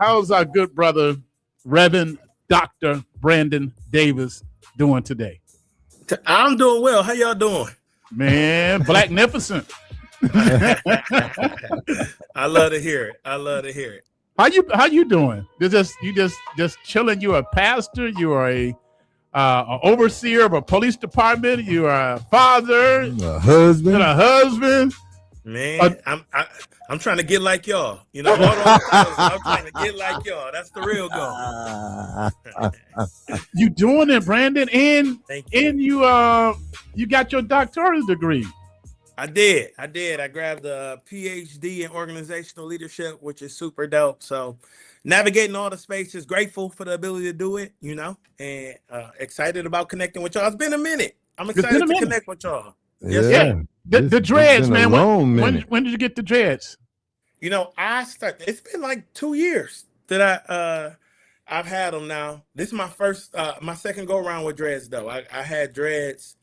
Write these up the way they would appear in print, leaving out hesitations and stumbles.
how's our good brother, Reverend Dr. Brandon Davis, doing today? I'm doing well. How y'all doing? Man, blacknificent. I love to hear it. I love to hear it. How you doing? You just chilling. You are a pastor. You are a overseer of a police department. You are a father, a husband, and a husband. Man, I'm trying to get like y'all. You know, all those titles, I'm trying to get like y'all. That's the real goal. You doing it, Brandon, and you got your doctoral degree. I did. I grabbed a PhD in organizational leadership, which is super dope. So navigating all the spaces, grateful for the ability to do it, you know, and excited about connecting with y'all. It's been a minute. I'm excited to connect with y'all. Yeah. The dreads, man. When did you get the dreads? You know, it's been like 2 years that I've had them now. This is my second go around with dreads though. I had dreads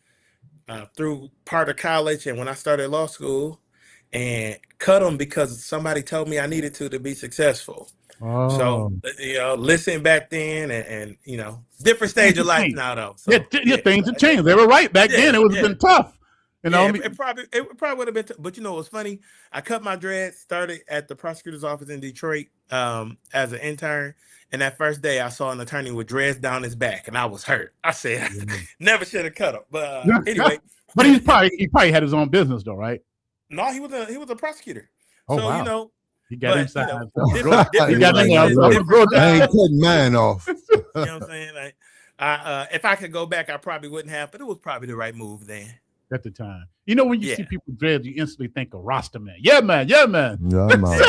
through part of college and when I started law school, and cut them because somebody told me I needed to be successful. Oh. So, you know, listen back then and you know, different stage of life now though. So, things have changed. They were right back then. It would have been tough. You know, it probably would have been but you know what's funny? I cut my dreads, started at the prosecutor's office in Detroit as an intern. And that first day I saw an attorney with dreads down his back and I was hurt. I said, never should have cut him. But anyway. But he probably had his own business though, right? No, he was a prosecutor. Oh, so, wow. you know, he got inside. He got I ain't cutting mine off. You know what I'm saying? Like, if I could go back, I probably wouldn't have, but it was probably the right move then. At the time. You know, when you see people dreads, you instantly think of Rasta man. Yeah, man. Yeah, man. Yeah, man.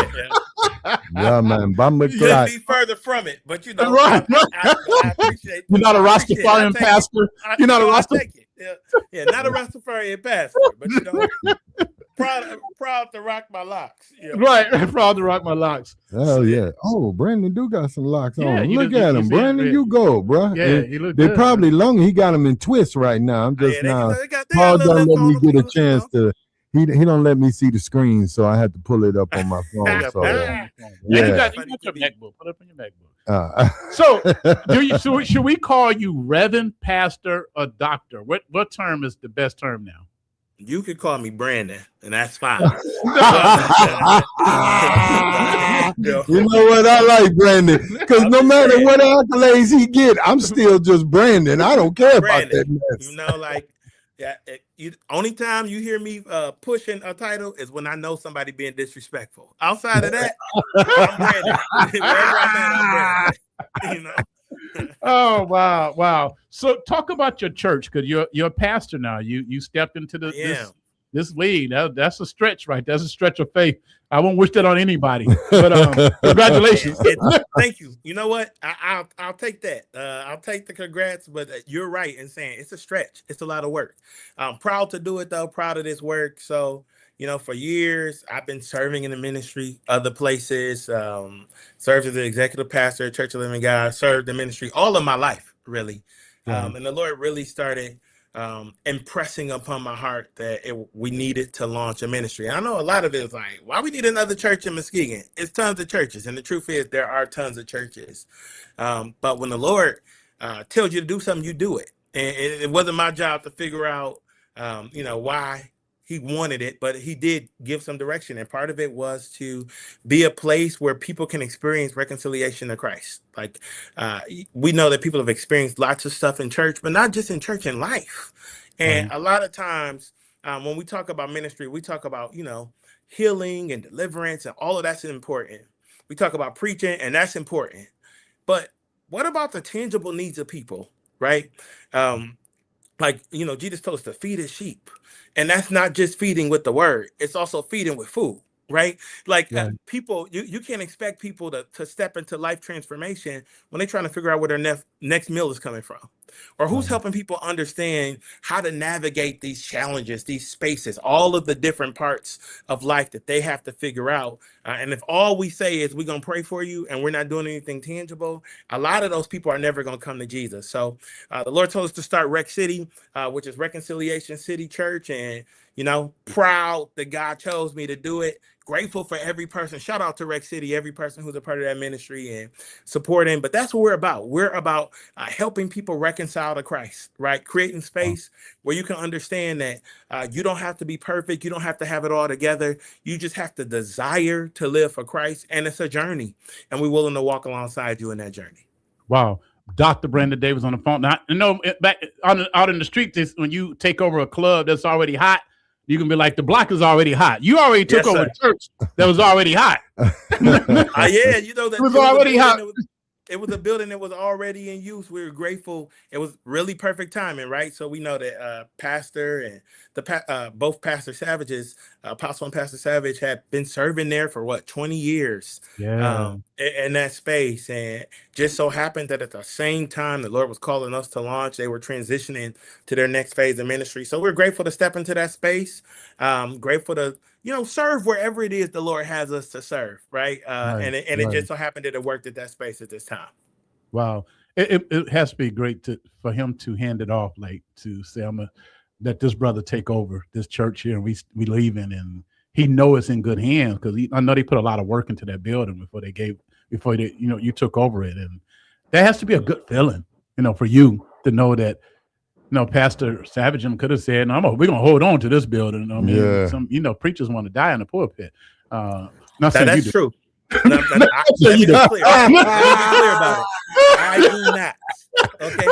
Yeah, man. You should be further from it, but you know, right. I appreciate. You're not a Rastafarian pastor. You're not a Rastafarian. Yeah, not a Rastafarian pastor, but you know, proud to rock my locks. You know? Right, proud to rock my locks. Oh yeah. Oh, Brandon do got some locks on. Yeah, look at him, Brandon. You go, bro. Yeah, he look They good, probably long. He got them in twists right now. I'm just now. Paul don't let me get a chance to. He don't let me see the screen, so I had to pull it up on my phone. So yeah, you got your MacBook. Put it up on your MacBook. So should we call you Reverend, Pastor, or Doctor? What term is the best term now? You could call me Brandon, and that's fine. You know what? I like Brandon because no matter what accolades he get, I'm still just Brandon. I don't care about that mess. You know, like. Yeah, only time you hear me pushing a title is when I know somebody being disrespectful. Outside of that, I'm Brandon. Wherever I'm at, I'm Brandon. You know. Oh wow! So talk about your church because you're a pastor now. You stepped into this lead. That's a stretch, right? That's a stretch of faith. I won't wish that on anybody. But congratulations. Thank you. You know what? I'll take that. I'll take the congrats. But you're right in saying it's a stretch. It's a lot of work. I'm proud to do it though. Proud of this work. So you know, for years I've been serving in the ministry, other places. Served as the executive pastor at Church of Living God. Served the ministry all of my life, really. And the Lord really started impressing upon my heart that we needed to launch a ministry. And I know a lot of it is like, why we need another church in Muskegon? It's tons of churches. And the truth is there are tons of churches. But when the Lord tells you to do something, you do it. And it wasn't my job to figure out, you know, why he wanted it, but he did give some direction. And part of it was to be a place where people can experience reconciliation to Christ. Like we know that people have experienced lots of stuff in church, but not just in church, in life. And a lot of times when we talk about ministry, we talk about, you know, healing and deliverance and all of that's important. We talk about preaching and that's important. But what about the tangible needs of people, right? Like, you know, Jesus told us to feed his sheep. And that's not just feeding with the word. It's also feeding with food, right? Like people, you can't expect people to step into life transformation when they're trying to figure out where their next meal is coming from. Or who's helping people understand how to navigate these challenges, these spaces, all of the different parts of life that they have to figure out. And if all we say is we're going to pray for you and we're not doing anything tangible, a lot of those people are never going to come to Jesus. So the Lord told us to start Rec City, which is Reconciliation City Church. And, you know, proud that God chose me to do it. grateful for every person. Shout out to Rec City, every person who's a part of that ministry and supporting. But that's what we're about. We're about helping people reconcile to Christ, right? Creating space where you can understand that you don't have to be perfect. You don't have to have it all together. You just have to desire to live for Christ. And it's a journey. And we're willing to walk alongside you in that journey. Wow. Dr. Brandon Davis on the phone. Now, back out in the street, when you take over a club that's already hot, you can be like, the block is already hot. You already took over a church that was already hot. Yeah, you know that it was already hot. It was a building that was already in use. We were grateful. It was really perfect timing, right? So we know that Pastor and both Pastor Savages, Apostle and Pastor Savage, had been serving there for 20 years in that space. And just so happened that at the same time the Lord was calling us to launch, they were transitioning to their next phase of ministry. So we're grateful to step into that space. Grateful to serve wherever it is the Lord has us to serve, right? It just so happened that it worked at that space at this time. Wow. It has to be great for him to hand it off, like to say, let this brother take over this church here, and we leaving, and he know it's in good hands, because I know they put a lot of work into that building before you took over it, and that has to be a good feeling, for you to know that. Pastor Savage could have said, "No, we're gonna hold on to this building." Some preachers want to die in the pulpit. That's true. Let me be clear about it. I do not. Okay.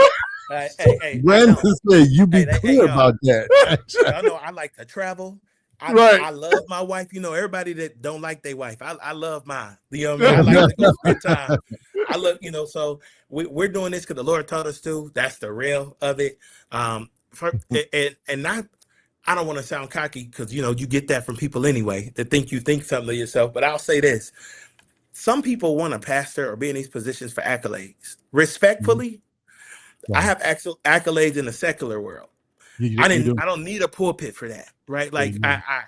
Hey, Brandon said, "You be clear about that." I know I like to travel. I love my wife. Everybody that don't like their wife, I love mine. I like to go spend time. I love, so we're doing this because the Lord told us to. That's the real of it. I don't want to sound cocky, because you get that from people anyway, that think you think something of yourself. But I'll say this: some people want a pastor or be in these positions for accolades. Respectfully, I have accolades in the secular world. I don't need a pulpit for that, right? Like I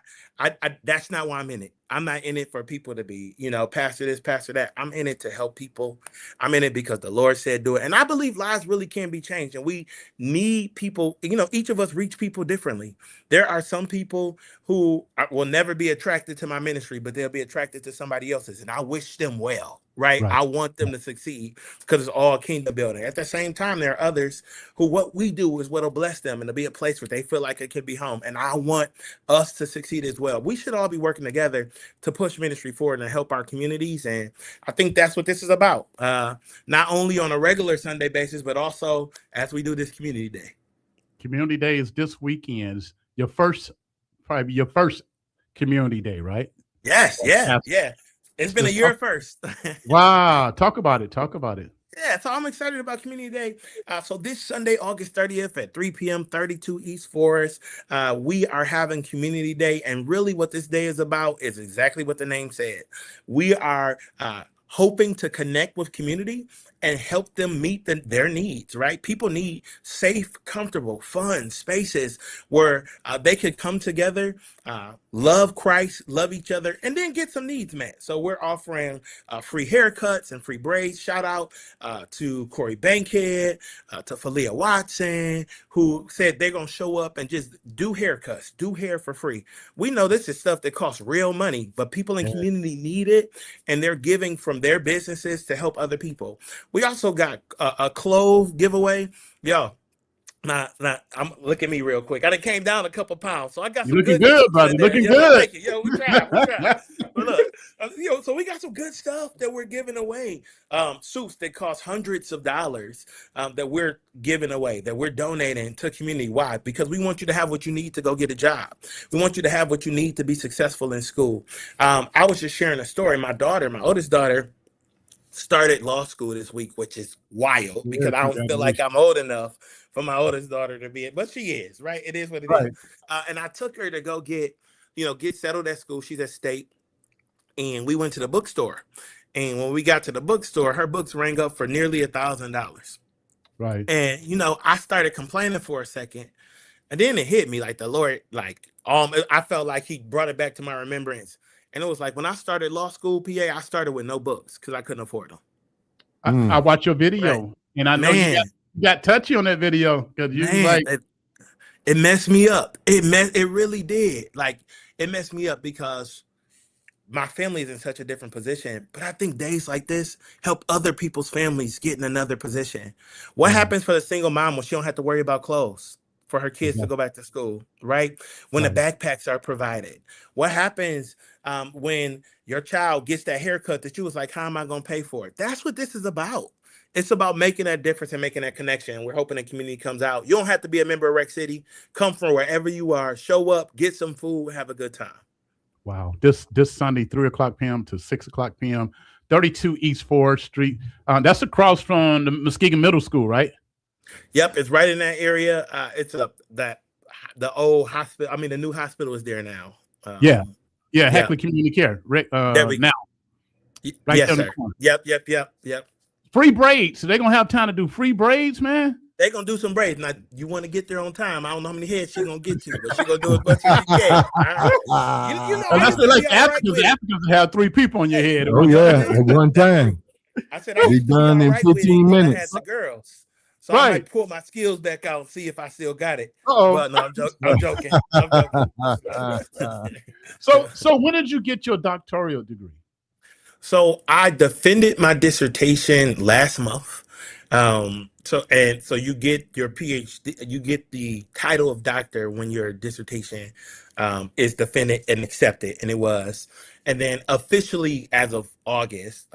that's not why I'm in it. I'm not in it for people to be, pastor this, pastor that. I'm in it to help people. I'm in it because the Lord said do it. And I believe lives really can be changed. And we need people, each of us reach people differently. There are some people who will never be attracted to my ministry, but they'll be attracted to somebody else's. And I wish them well, right? I want them to succeed, because it's all kingdom building. At the same time, there are others who what we do is what will bless them and to be a place where they feel like it can be home. And I want us to succeed as well. We should all be working together to push ministry forward and help our communities. And I think that's what this is about. Not only on a regular Sunday basis, but also as we do this Community Day. Community Day is this weekend. Probably your first Community Day, right? Yes. Yeah. It's been a year first. Wow. Talk about it. Yeah, so I'm excited about Community Day. So this Sunday, August 30th at 3 p.m., 32 East Forest, we are having Community Day. And really what this day is about is exactly what the name said. We are hoping to connect with community and help them meet their needs, right? People need safe, comfortable, fun spaces where they could come together, love Christ, love each other, and then get some needs met. So we're offering free haircuts and free braids. Shout out to Corey Bankhead, to Falia Watson, who said they're going to show up and just do haircuts, do hair for free. We know this is stuff that costs real money, but people in community need it, and they're giving from their businesses to help other people. We also got a clove giveaway. Yo, now, I'm look at me real quick. I done came down a couple pounds, so I got some looking good, brother. Looking good. Thank you. Yo, we try. But look, so we got some good stuff that we're giving away. Suits that cost hundreds of dollars that we're giving away, that we're donating to community. Why? Because we want you to have what you need to go get a job. We want you to have what you need to be successful in school. I was just sharing a story. My oldest daughter, started law school this week, which is wild because I don't feel like I'm old enough for my oldest daughter to be it, but she is, right? It is what it is. And I took her to go get settled at school. She's at State. And we went to the bookstore. And when we got to the bookstore, her books rang up for nearly $1,000. Right. And, I started complaining for a second. And then it hit me like the Lord, I felt like he brought it back to my remembrance. And it was like when I started law school, PA, I started with no books because I couldn't afford them. I watched your video, and I know you got touchy on that video because you it messed me up. It really did. Like, it messed me up because my family is in such a different position, but I think days like this help other people's families get in another position. What happens for the single mom when she don't have to worry about clothes for her kids to go back to school, right? When the backpacks are provided. What happens when your child gets that haircut that you was like, how am I going to pay for it? That's what this is about. It's about making that difference and making that connection. We're hoping the community comes out. You don't have to be a member of Rec City. Come from wherever you are. Show up, get some food, have a good time. Wow. This Sunday, 3:00 p.m. to 6:00 p.m., 32 East 4th Street. That's across from the Muskegon Middle School, right? Yep, it's right in that area. It's the old hospital. I mean, the new hospital is there now. Hackley Community Care. Now. Right, yes, sir. Yep. Free braids. So they're gonna have time to do free braids, man. They're gonna do some braids. Now you want to get there on time. I don't know how many heads she's gonna get to, but she's gonna do as much as she can. You know, that's like Africans. Africans have 3 people on your head. Oh yeah, at one time. I said I'll be done in 15 minutes. I had the girls. So I might pull my skills back out and see if I still got it. But no, I'm joking. So when did you get your doctoral degree? So I defended my dissertation last month. So you get your PhD, you get the title of doctor when your dissertation is defended and accepted, and it was. And then officially as of August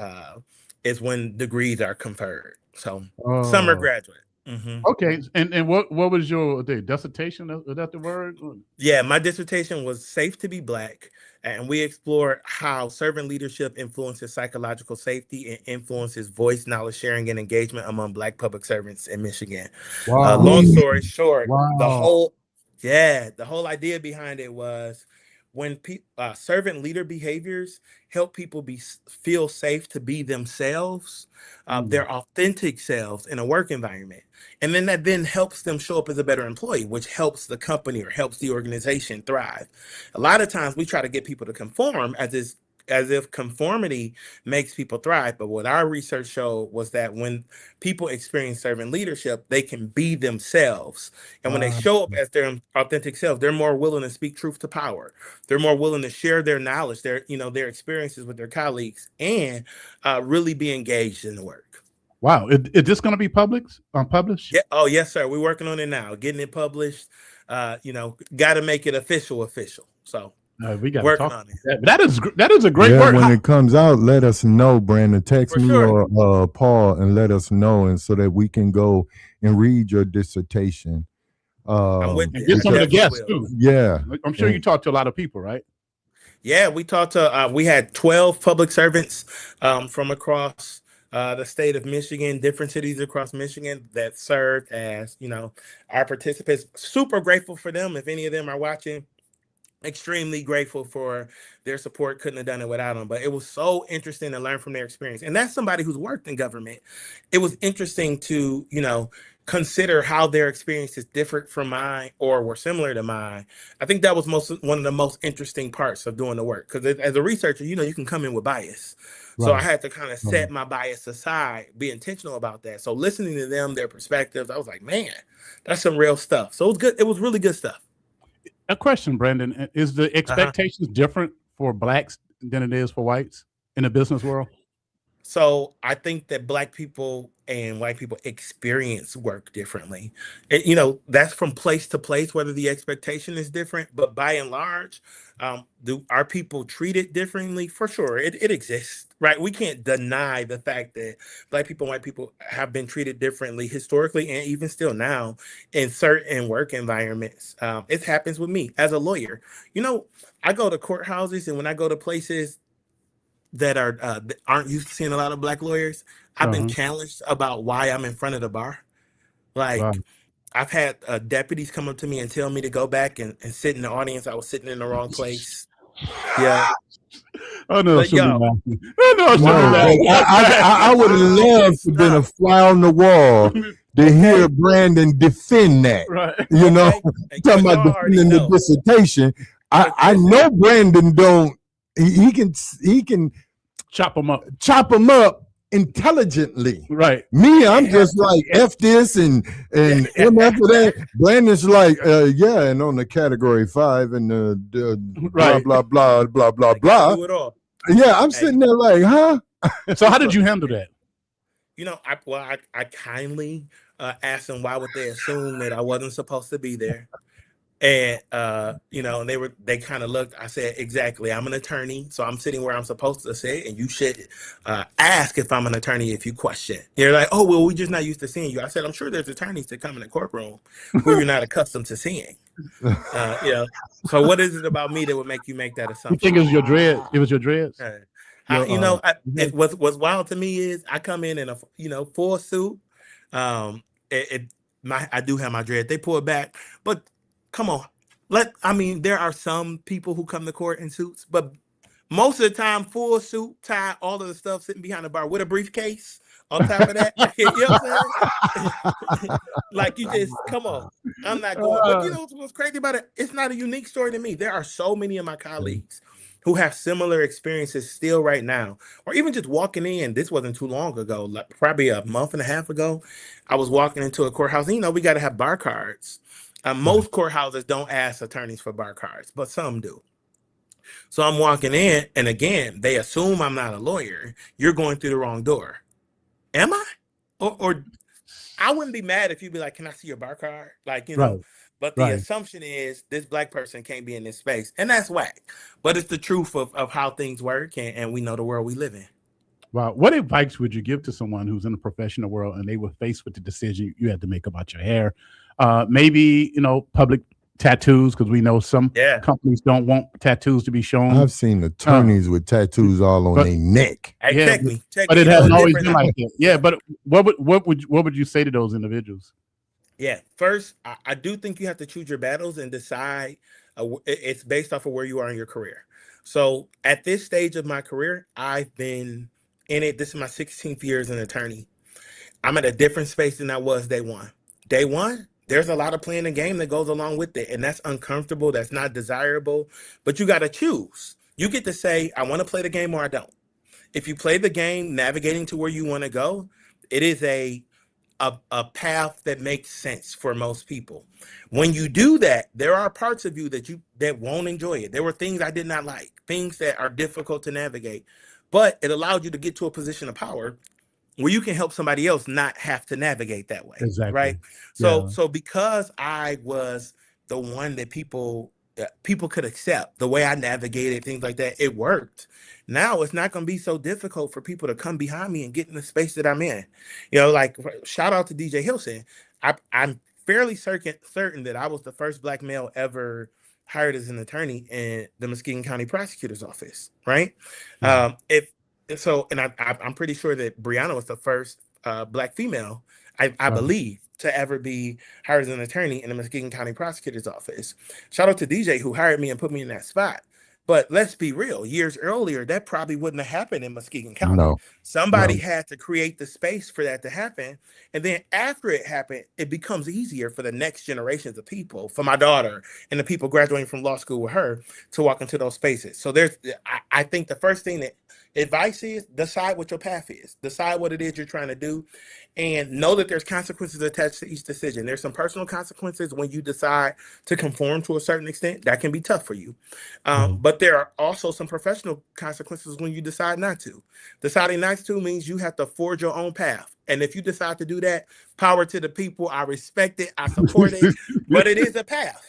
is when degrees are conferred. So summer graduate. Mm-hmm. Okay, and what was your dissertation? Is that the word? Yeah, my dissertation was Safe to be Black, and we explored how servant leadership influences psychological safety and influences voice, knowledge sharing, and engagement among Black public servants in Michigan. Wow. Long story short, wow. the whole idea behind it was when servant leader behaviors help people feel safe to be themselves, their authentic selves in a work environment. And then that then helps them show up as a better employee, which helps the company or helps the organization thrive. A lot of times we try to get people to conform as if conformity makes people thrive. But what our research showed was that when people experience servant leadership, they can be themselves. And when they show up as their authentic self, they're more willing to speak truth to power. They're more willing to share their knowledge, their experiences with their colleagues, and really be engaged in the work. Wow. Is this going to be published? Yeah. Oh, yes, sir. We're working on it now, getting it published. Got to make it official. So we got to talk on it. That is a great work. When it comes out, let us know, Brandon. Text me or Paul and let us know, and so that we can go and read your dissertation. And get some of the guests too. Yeah, I'm sure you talked to a lot of people, right? Yeah, we talked to. We had 12 public servants from across the state of Michigan, different cities across Michigan that served as our participants. Super grateful for them. If any of them are watching, extremely grateful for their support. Couldn't have done it without them. But it was so interesting to learn from their experience. And that's somebody who's worked in government. It was interesting to, consider how their experiences differed from mine or were similar to mine. I think that was one of the most interesting parts of doing the work. Because as a researcher, you can come in with bias. Right. So I had to kind of set my bias aside, be intentional about that. So listening to them, their perspectives, I was like, man, that's some real stuff. So it was good. It was really good stuff. A question, Brandon, is the expectations different for Blacks than it is for whites in the business world? So I think that Black people and white people experience work differently. That's from place to place, whether the expectation is different, but by and large, are people treated differently? For sure, it exists, right? We can't deny the fact that Black people and white people have been treated differently historically and even still now in certain work environments. It happens with me as a lawyer. I go to courthouses, and when I go to places that aren't used to seeing a lot of Black lawyers, I've been challenged about why I'm in front of the bar. I've had deputies come up to me and tell me to go back and sit in the audience. I was sitting in the wrong place. Yeah. I know. I would have loved to have been a fly on the wall to hear Brandon defend that. Right. Talking about defending the dissertation. I know Brandon don't. He can chop them up intelligently. Right. Me, I'm just like F this and him after that. Brandon's like, and on the category 5 and blah blah blah blah blah blah. Do it all. Yeah, I'm sitting there like, huh? So how did you handle that? You know, I kindly asked them why would they assume that I wasn't supposed to be there. And you know, and they kind of looked. I said, exactly. I'm an attorney, so I'm sitting where I'm supposed to sit, and you should ask if I'm an attorney if you question. You're like, oh well, we're just not used to seeing you. I said, I'm sure there's attorneys that come in the courtroom who you're not accustomed to seeing. You know, so what is it about me that would make you make that assumption? You think it was your dread? It was your dreads? You know, what's wild to me is I come in a full suit. I do have my dread. They pull it back, but come on. There are some people who come to court in suits, but most of the time, full suit, tie, all of the stuff sitting behind the bar with a briefcase on top of that. You know what I'm saying? Like, you just, come on. I'm not going. But you know what's crazy about it? It's not a unique story to me. There are so many of my colleagues who have similar experiences still right now, or even just walking in. This wasn't too long ago, like probably a month and a half ago. I was walking into a courthouse. And, you know, we got to have bar cards. Most courthouses don't ask attorneys for bar cards, but some do. So I'm walking in, and again, they assume I'm not a lawyer. You're going through the wrong door. Am I? Or I wouldn't be mad if you'd be like, can I see your bar card? Like, you know. Right. But the assumption is this black person can't be in this space, and that's whack. But it's the truth of how things work, and we know the world we live in. Wow. What advice would you give to someone who's in the professional world and they were faced with the decision you had to make about your hair? Maybe, you know, public tattoos, because we know some companies don't want tattoos to be shown. I've seen attorneys with tattoos all on their neck. Check me. But it hasn't always been like that. Yeah, but what would you say to those individuals? Yeah, first, I do think you have to choose your battles and decide. It's based off of where you are in your career. So at this stage of my career, I've been in it. This is my 16th year as an attorney. I'm at a different space than I was day one. Day one, there's a lot of playing the game that goes along with it, and that's uncomfortable. That's not desirable, but you got to choose. You get to say, I want to play the game or I don't. If you play the game, navigating to where you want to go, it is a path that makes sense for most people. When you do that, there are parts of you that won't enjoy it. There were things I did not like, things that are difficult to navigate, but it allowed you to get to a position of power where you can help somebody else not have to navigate that way. Exactly. Right. So because I was the one that people could accept, the way I navigated things like that, it worked. Now it's not going to be so difficult for people to come behind me and get in the space that I'm in. You know, like, shout out to DJ Hilson. I'm fairly certain that I was the first black male ever hired as an attorney in the Muskegon County Prosecutor's Office. Right. Mm-hmm. I'm pretty sure that Brianna was the first black female, I believe, to ever be hired as an attorney in the Muskegon County Prosecutor's Office. Shout out to DJ who hired me and put me in that spot. But let's be real, years earlier, that probably wouldn't have happened in Muskegon County. No. Somebody had to create the space for that to happen. And then after it happened, it becomes easier for the next generations of people, for my daughter and the people graduating from law school with her, to walk into those spaces. So I think the first thing that advice is, decide what your path is. Decide what it is you're trying to do, and know that there's consequences attached to each decision. There's some personal consequences when you decide to conform to a certain extent. That can be tough for you. But there are also some professional consequences when you decide not to. Deciding not to means you have to forge your own path. And if you decide to do that, power to the people. I respect it. I support it. But it is a path.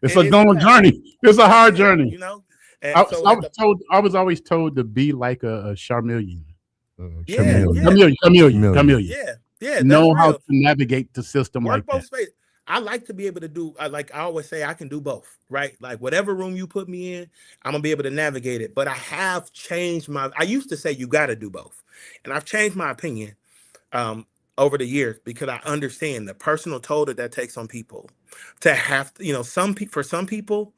It's a long journey. It's a hard journey. You know? I was always told to be like a Charmeleon. Chameleon. Yeah. Know how to navigate the system like that. Space. I like to be able to do, like I always say, I can do both, right? Like whatever room you put me in, I'm gonna be able to navigate it. But I have changed I used to say you got to do both. And I've changed my opinion over the years, because I understand the personal toll that takes on people to have, for some people,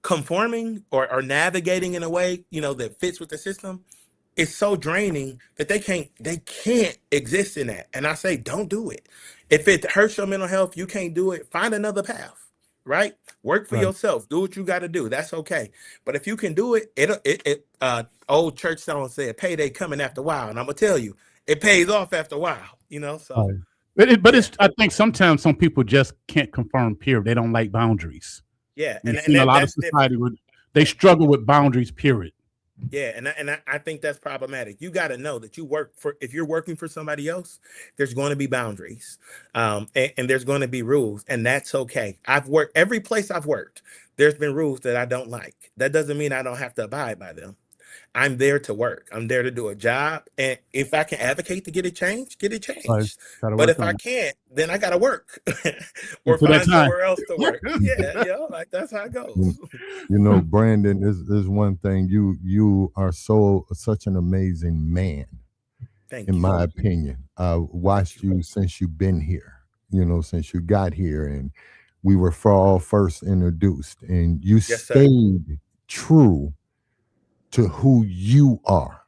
conforming or navigating in a way, that fits with the system, is so draining that they can't exist in that. And I say, don't do it. If it hurts your mental health, you can't do it, find another path, right? Work for yourself, do what you got to do. That's okay. But if you can do it, old church song said, payday coming after a while. And I'm gonna tell you, it pays off after a while, so. It's, I think sometimes some people just can't conform, period. They don't like boundaries. Yeah. And a lot of society they struggle with boundaries, period. Yeah, and I think that's problematic. You got to know that if you're working for somebody else, there's going to be boundaries, and there's going to be rules, and that's okay. I've worked every place I've worked. There's been rules that I don't like. That doesn't mean I don't have to abide by them. I'm there to work. I'm there to do a job. And if I can advocate to get it changed, get it Right. changed. But if I can't, then I gotta work or For that find time. somewhere else to work. Yeah, like that's how it goes. You know, Brandon, is one thing. You are such an amazing man, Thank in you. my opinion. I watched you since you've been here, you know, since you got here, and we were all first introduced, and you Yes, sir. stayed true to who you are.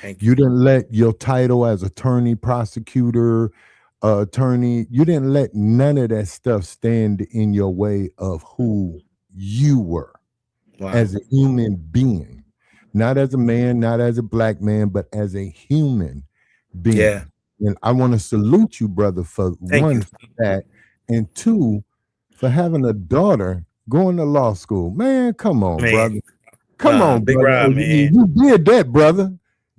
Thank you. You didn't let your title as attorney, prosecutor, attorney, you didn't let none of that stuff stand in your way of who you were Wow. as a human being, not as a man, not as a black man, but as a human being. Yeah. And I want to salute you, brother, for Thank one, you. for that, and two, for having a daughter going to law school. Man, come on, Man. brother. Come on, Big brother. Rob, man. You did that, brother.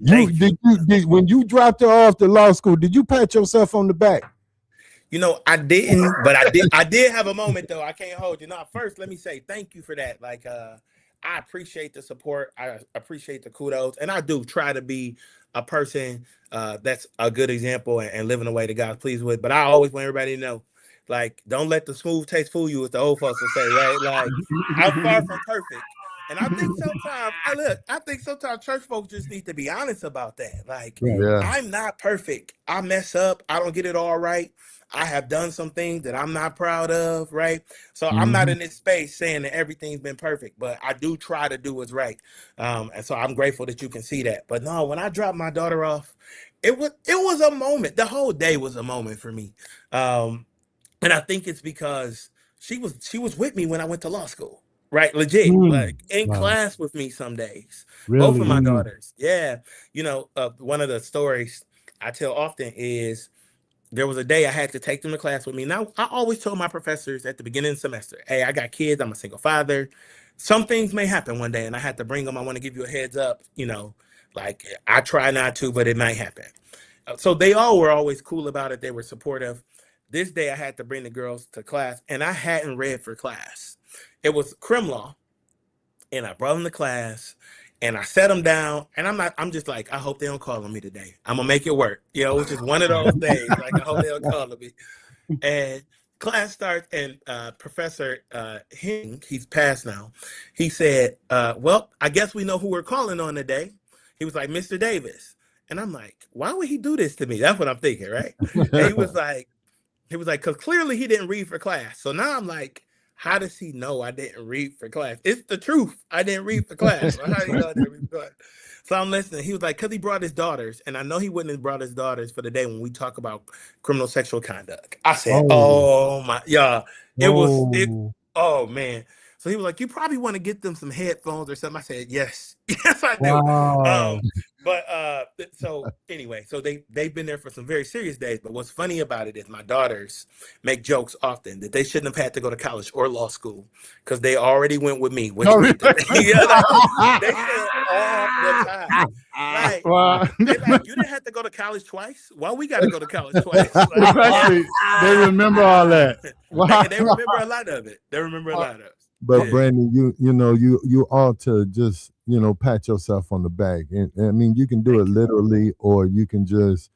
Thank you. Did when you dropped her off to law school, did you pat yourself on the back? You know, I didn't, but I did have a moment though. I can't hold you. Now, first, let me say thank you for that. Like, I appreciate the support. I appreciate the kudos, and I do try to be a person that's a good example and living the way that God's pleased with. But I always want everybody to know, like, don't let the smooth taste fool you, as the old folks will say, right? Like, I'm far from perfect. And I think sometimes church folks just need to be honest about that. Like, Yeah. I'm not perfect. I mess up. I don't get it all right. I have done some things that I'm not proud of, right? So I'm not in this space saying that everything's been perfect, but I do try to do what's right. And so I'm grateful that you can see that. But no, when I dropped my daughter off, it was a moment. The whole day was a moment for me. And I think it's because she was with me when I went to law school. Right, legit, like in class with me some days. Really? Both of my daughters. Yeah. You know, one of the stories I tell often is there was a day I had to take them to class with me. Now, I always told my professors at the beginning of the semester, hey, I got kids. I'm a single father. Some things may happen one day, and I had to bring them. I want to give you a heads up. You know, like I try not to, but it might happen. So they all were always cool about it. They were supportive. This day I had to bring the girls to class, and I hadn't read for class. It was crim law, and I brought them to class, and I set them down, and I'm just like, I hope they don't call on me today. I'm gonna make it work. You know, it's just one of those days. Like, I hope they don't call on me. And class starts, and Professor Hing, he's passed now. He said, well, I guess we know who we're calling on today. He was like, Mr. Davis. And I'm like, why would he do this to me? That's what I'm thinking, right? And he was like, because clearly he didn't read for class. So now I'm like, how does he know I didn't read for class? It's the truth. I didn't read for class. How do you know I didn't read for class? So I'm listening. He was like, because he brought his daughters. And I know he wouldn't have brought his daughters for the day when we talk about criminal sexual conduct. I said, oh my, yeah. Oh man. So he was like, you probably want to get them some headphones or something. I said, yes. Yes, I do. Wow. So anyway, so they've been there for some very serious days. But what's funny about it is my daughters make jokes often that they shouldn't have had to go to college or law school because they already went with me. Which they say all the time. Like, like, you didn't have to go to college twice. Why we got to go to college twice? Like, they remember all that. They remember a lot of it. They remember a lot of it. But Brandon, you ought to just, pat yourself on the back. And I mean, you can do it literally, or you can just,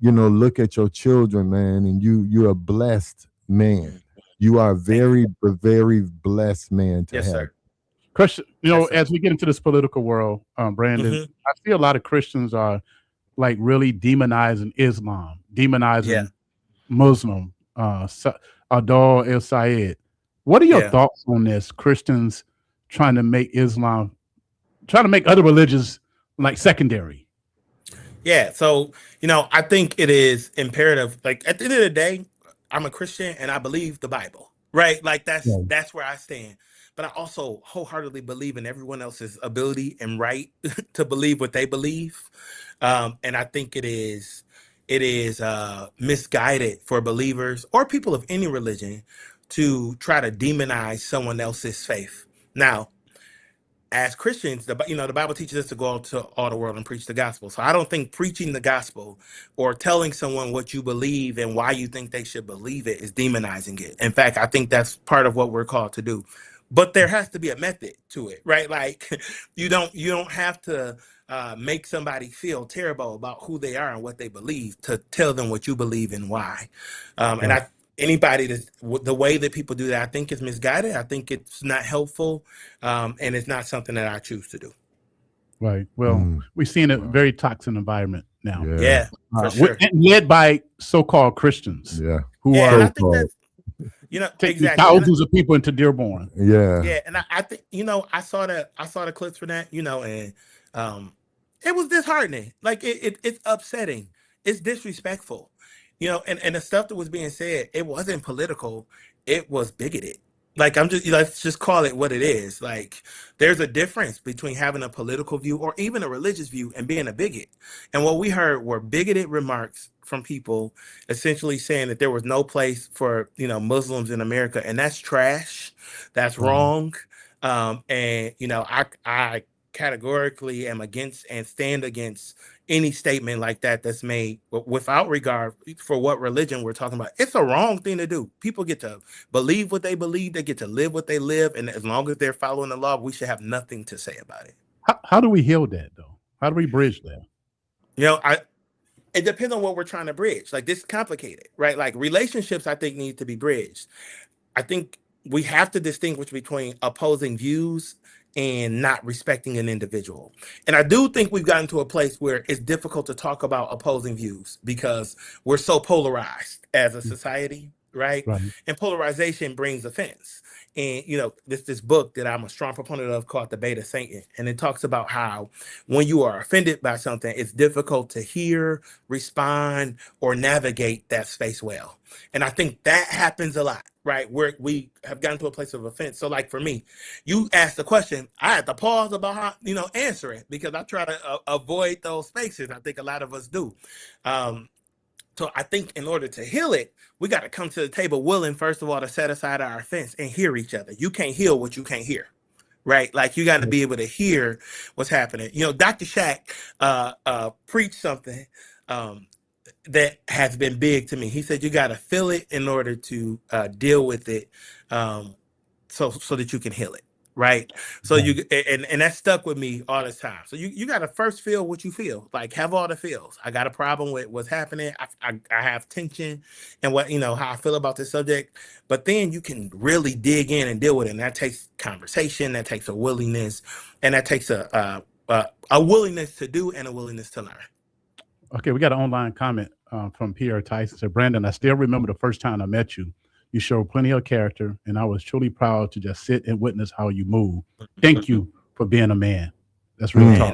look at your children, man, and you're a blessed man. You are a very, very blessed man to have. Sir. Christian, as we get into this political world, Brandon, I see a lot of Christians are like really demonizing Islam, demonizing Muslim, Adol El Sayed. What are your thoughts on this? Christians trying to make other religions like secondary. Yeah. So, I think it is imperative. Like, at the end of the day, I'm a Christian and I believe the Bible, right? Like that's where I stand. But I also wholeheartedly believe in everyone else's ability and right to believe what they believe. And I think it is misguided for believers or people of any religion to try to demonize someone else's faith. Now, as Christians, the Bible teaches us to go out to all the world and preach the gospel. So I don't think preaching the gospel or telling someone what you believe and why you think they should believe it is demonizing it. In fact, I think that's part of what we're called to do. But there has to be a method to it, right? Like you don't have to make somebody feel terrible about who they are and what they believe to tell them what you believe and why. And anybody the way that people do that, I think is misguided. I think it's not helpful, and it's not something that I choose to do. Right. Well, we're seeing a very toxic environment now. Yeah, for sure. Led by so-called Christians. Yeah. Who are, and I think that's, taking thousands of people into Dearborn. Yeah. Yeah, and I think I saw the clips for that, and it was disheartening. Like it's upsetting. It's disrespectful. And the stuff that was being said, it wasn't political, it was bigoted. Like let's just call it what it is. Like there's a difference between having a political view or even a religious view and being a bigot. And what we heard were bigoted remarks from people essentially saying that there was no place for, Muslims in America. And that's trash. That's wrong. And, I categorically am against and stand against any statement like that that's made without regard for what religion we're talking about. It's a wrong thing to do. People get to believe what they believe. They get to live what they live. And as long as they're following the law, we should have nothing to say about it. How do we heal that, though? How do we bridge that? It depends on what we're trying to bridge. Like, this is complicated, right? Like, relationships, I think, need to be bridged. I think we have to distinguish between opposing views and not respecting an individual. And I do think we've gotten to a place where it's difficult to talk about opposing views because we're so polarized as a society, right? And polarization brings offense. And, this book that I'm a strong proponent of called The Bait of Satan. And it talks about how when you are offended by something, it's difficult to hear, respond, or navigate that space well. And I think that happens a lot, right? Where we have gotten to a place of offense. So like for me, you asked the question, I had to pause about how, answer it because I try to avoid those spaces. I think a lot of us do. So I think in order to heal it, we got to come to the table willing, first of all, to set aside our offense and hear each other. You can't heal what you can't hear, right? Like you got to be able to hear what's happening. Dr. Shack preached something that has been big to me. He said you got to feel it in order to deal with it, so that you can heal it. Right. So and that stuck with me all this time. So you got to first feel what you feel, like have all the feels. I got a problem with what's happening. I have tension and what, how I feel about this subject, but then you can really dig in and deal with it. And that takes conversation, that takes a willingness, and that takes a willingness to do and a willingness to learn. Okay. We got an online comment from Pierre Tyson. Said, Brandon, I still remember the first time I met you. You showed plenty of character, and I was truly proud to just sit and witness how you move. Thank you for being a man. That's really talk.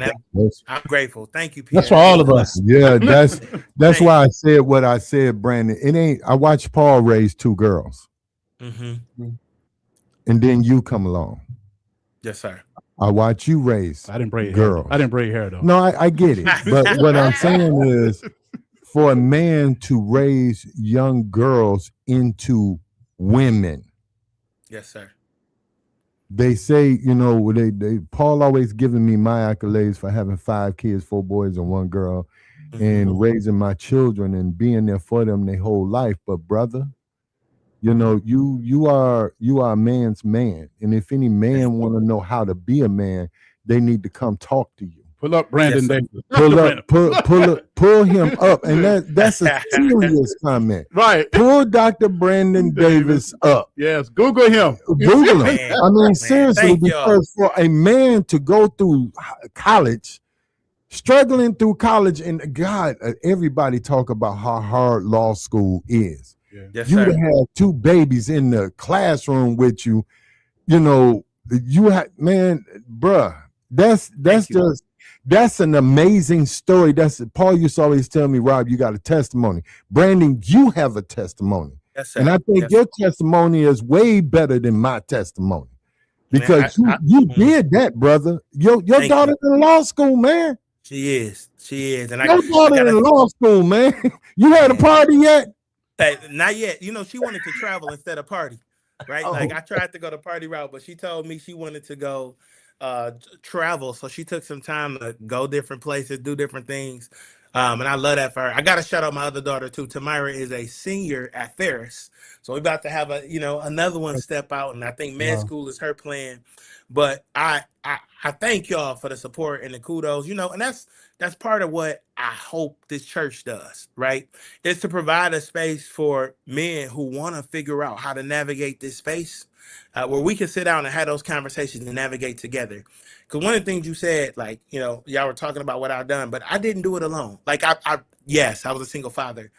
I'm grateful. Thank you, Pierre. That's for all of us. Yeah, that's why I said what I said, Brandon. It ain't. I watched Paul raise 2 girls, and then you come along. Yes, sir. I watch you raise. I didn't braid girls. Hair. I didn't braid hair though. No, I get it. But what I'm saying is, for a man to raise young girls into women. Yes, sir. They say, Paul always giving me my accolades for having 5 kids, 4 boys and 1 girl, and raising my children and being there for them their whole life. But brother, you are a man's man. And if any man want to know how to be a man, they need to come talk to you. Pull up Brandon Davis. Pull him up. And that's a serious comment. Right. Pull Dr. Brandon Davis up. Yes. Google him. Google him. I mean, seriously, because for a man to go through college, struggling through college, and God, everybody talk about how hard law school is. Yeah. Yes, you to have 2 babies in the classroom with you, you have, man, bruh, that's an amazing story. That's Paul used to always tell me, Rob, you got a testimony. Brandon, you have a testimony. Yes, sir. And I think your testimony is way better than my testimony. Because you did that, brother. Your daughter's in law school, man. She is. And your daughter in law school, man. You had a party yet? Not yet. She wanted to travel instead of party. Right? Like I tried to go the party route, but she told me she wanted to go travel, so she took some time to go different places, do different things. And I love that for her. I got to shout out my other daughter too. Tamira is a senior at Ferris, so we're about to have another one step out, and I think med school is her plan. But I thank y'all for the support and the kudos, and that's part of what I hope this church does, right? Is to provide a space for men who want to figure out how to navigate this space, where we can sit down and have those conversations and navigate together. Because one of the things you said, like, y'all were talking about what I've done, but I didn't do it alone. Like, yes, I was a single father,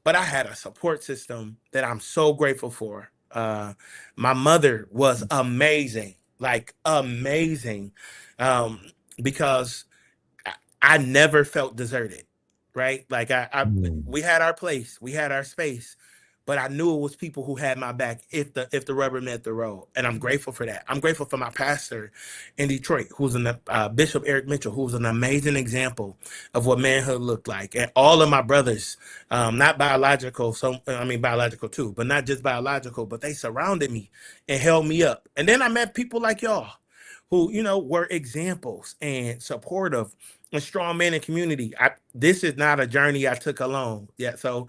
but I had a support system that I'm so grateful for. My mother was amazing, like amazing, because I never felt deserted, right? Like we had our place, we had our space, but I knew it was people who had my back if the rubber met the road, and I'm grateful for that. I'm grateful for my pastor in Detroit, who's Bishop Eric Mitchell, who's an amazing example of what manhood looked like, and all of my brothers, not biological, biological too, but not just biological, but they surrounded me and held me up. And then I met people like y'all, who were examples and supportive and strong men in community. This is not a journey I took alone. Yeah. So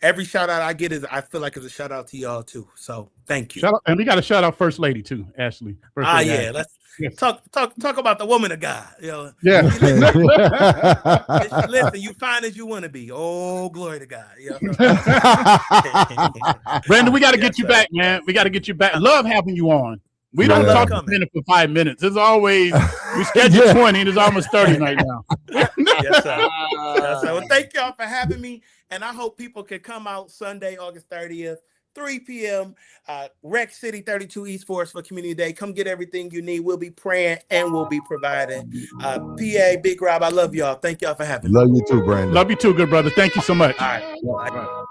every shout out I get I feel like it's a shout out to y'all too. So thank you. Shout out, and we got to shout out First Lady too, Ashley. Yeah. Let's talk about the woman of God. Yeah. Listen, you fine as you want to be. Oh, glory to God. Brandon, we got to get you back, man. We got to get you back. Love having you on. We don't talk a minute for 5 minutes. It's always, we schedule 20, and it's almost 30 right now. Yes, sir. Well, thank y'all for having me. And I hope people can come out Sunday, August 30th, 3 p.m., Rec City 32 East Forest for Community Day. Come get everything you need. We'll be praying and we'll be providing. PA, Big Rob, I love y'all. Thank y'all for having me. Love you too, Brandon. Love you too, good brother. Thank you so much. All right.